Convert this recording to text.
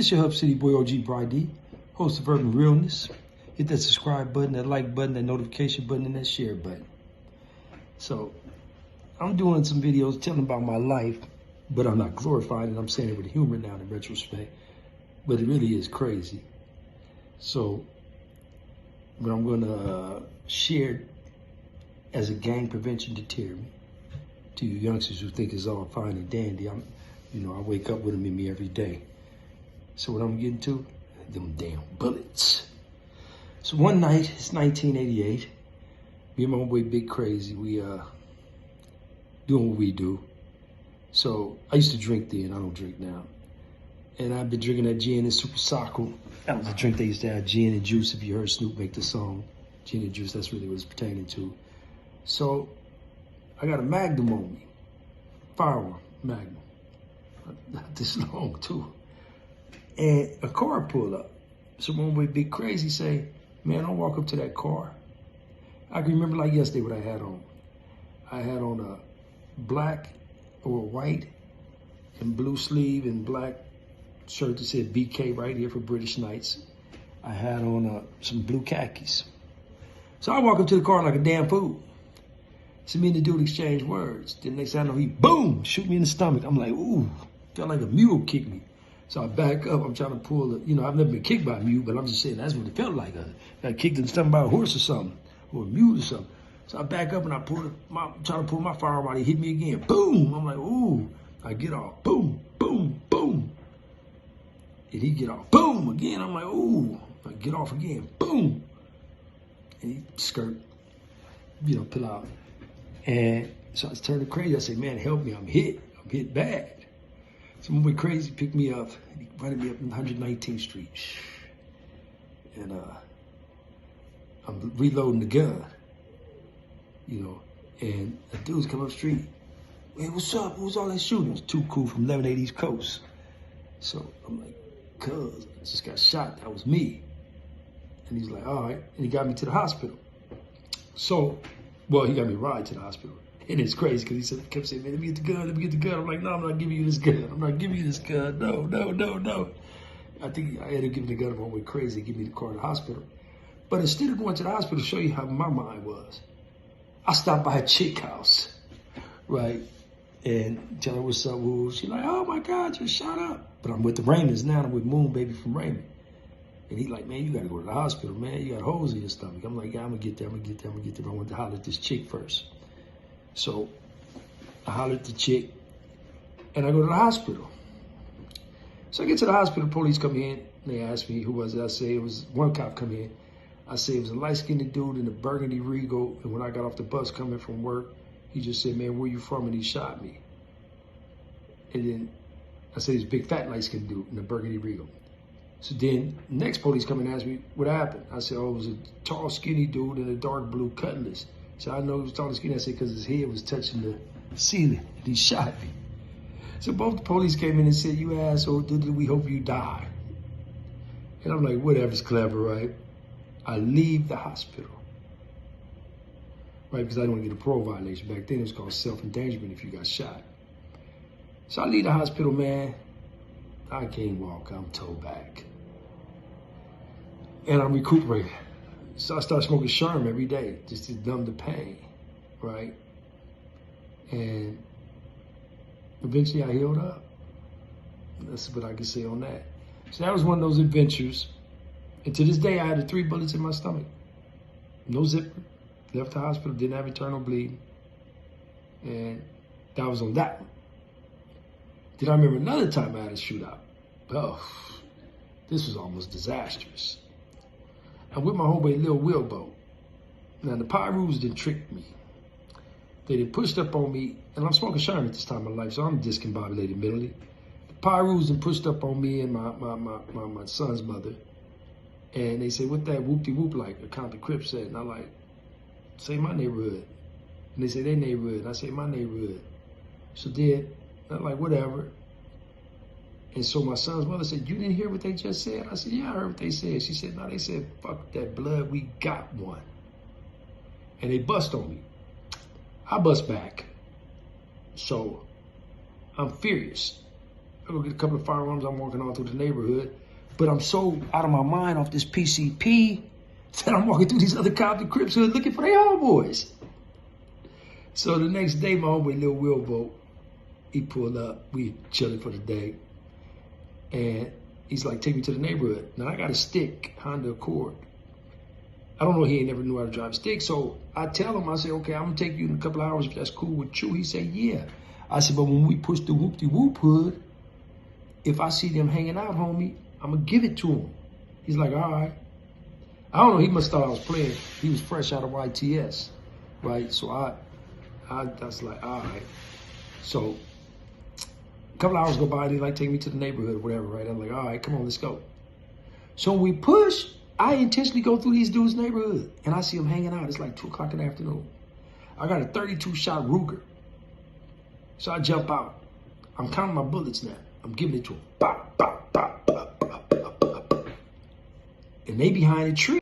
It's your Hub City boy OG Bry-dee, host of Urban Realness. Hit that subscribe button, that like button, that notification button, and that share button. So, I'm doing some videos telling about my life, but I'm not glorifying it. I'm saying it with humor now in retrospect, but it really is crazy. So, what I'm gonna share as a gang prevention deterrent to you youngsters who think it's all fine and dandy. I wake up with them in me every day. So what I'm getting to, them damn bullets. So one night, it's 1988. Me and my homeboy Big Crazy, we doing what we do. So I used to drink then, I don't drink now. And I've been drinking that gin and Super Socko. That was a drink they used to have, gin and juice. If you heard Snoop make the song, gin and juice, that's really what it's pertaining to. So I got a Magnum on me, firearm Magnum, not this long too. And a car pulled up. So one way Big Crazy say, man, don't walk up to that car. I can remember like yesterday what I had on. I had on a black or white and blue sleeve and black shirt that said BK right here for British Knights. I had on some blue khakis. So I walk up to the car like a damn fool. So me and the dude exchange words. Then next thing I know, he boom, shoot me in the stomach. I'm like, ooh, felt like a mule kicked me. So I back up, I'm trying to pull I've never been kicked by a mule, but I'm just saying that's what it felt like. I got kicked in the stomach by a horse or something, or a mule or something. So I back up and I trying to pull my firearm out, he hit me again, boom. I'm like, ooh, I get off, boom, boom, boom. And he get off, boom, again. I'm like, ooh, I get off again, boom. And he skirt, pull out. And so I turned to Crazy, I said, man, help me, I'm hit bad. So my boy Crazy picked me up, he invited me up on 119th Street. And I'm reloading the gun, and the dudes come up the street. Man, what's up? What was all that shooting? It was too cool from 1180 East Coast. So I'm like, cuz, I just got shot, that was me. And he's like, all right. And he got me to the hospital. So, well, he got me a ride to the hospital. And it's crazy because he kept saying, man, let me get the gun, let me get the gun. I'm like, no, I'm not giving you this gun. I'm not giving you this gun. No, no, no, no. I think I ended up giving the gun to my way Crazy, give me the car to the hospital. But instead of going to the hospital to show you how my mind was, I stopped by a chick house, right? And tell her what's up, woo. She's like, oh my God, you're shot up. But I'm with the Raymonds now, I'm with Moon Baby from Raymond. And he's like, man, you gotta go to the hospital, man. You got holes in your stomach. I'm like, yeah, I'm gonna get there, I'm gonna get there, I'm gonna get there. But I want to holler at this chick first. So I hollered at the chick and I go to the hospital. So I get to the hospital, police come in, they ask me who was it. I say it was one cop come in. I say it was a light-skinned dude in a burgundy Regal, and when I got off the bus coming from work, he just said, man, where you from? And he shot me. And then I said, he's a big fat light-skinned dude in a burgundy Regal. So then the next police come and ask me what happened. I said, oh, it was a tall, skinny dude in a dark blue cutlass. So I know he was tall and skinny. I said, because his head was touching the ceiling and he shot me. So both the police came in and said, you asshole, we hope you die. And I'm like, whatever's clever, right? I leave the hospital, right? Because I don't want to get a parole violation. Back then it was called self-endangerment if you got shot. So I leave the hospital, man. I can't walk, I'm toe back. And I'm recuperating. So I started smoking Sherm every day just to numb the pain, right? And eventually I healed up. That's what I can say on that. So that was one of those adventures. And to this day, I had 3 bullets in my stomach. No zipper. Left the hospital, didn't have internal bleeding. And that was on that one. Then I remember another time I had a shootout. Oh, this was almost disastrous. I'm with my homeboy Lil Wilbo. Now the Pyrus didn't trick me. They done pushed up on me, and I'm smoking Sherm at this time of life, so I'm discombobulated mentally. The Pyrus done pushed up on me and my son's mother. And they said, what that whoop-de-whoop like? A Compton Crip said. And I like, say my neighborhood. And they say their neighborhood. And I say my neighborhood. So then, I'm like, whatever. And so my son's mother said, you didn't hear what they just said? I said, yeah, I heard what they said. She said, no, they said, fuck that blood, we got one. And they bust on me. I bust back. So I'm furious. I go get a couple of firearms. I'm walking all through the neighborhood. But I'm so out of my mind off this PCP that I'm walking through these other Compton Crips hood looking for their homeboys. So the next day, my homeboy, Lil Wilbo, he pulled up. We chilling for the day. And he's like, take me to the neighborhood. Now, I got a stick, Honda Accord. I don't know, he ain't never knew how to drive a stick. So I tell him, I say, okay, I'm going to take you in a couple of hours if that's cool with you. He said, yeah. I said, but when we push the whoop-de-whoop hood, if I see them hanging out, homie, I'm going to give it to him. He's like, all right. I don't know, he must thought I was playing. He was fresh out of YTS, right? So I was like, all right. So a couple of hours go by, they like take me to the neighborhood or whatever, right? I'm like, all right, come on, let's go. So when we push, I intentionally go through these dudes' neighborhood and I see them hanging out. It's like 2 o'clock in the afternoon. I got a 32-shot Ruger. So I jump out. I'm counting my bullets now. I'm giving it to them. Bop, bop, bop, bop, bop, bop, bop. And they behind a tree.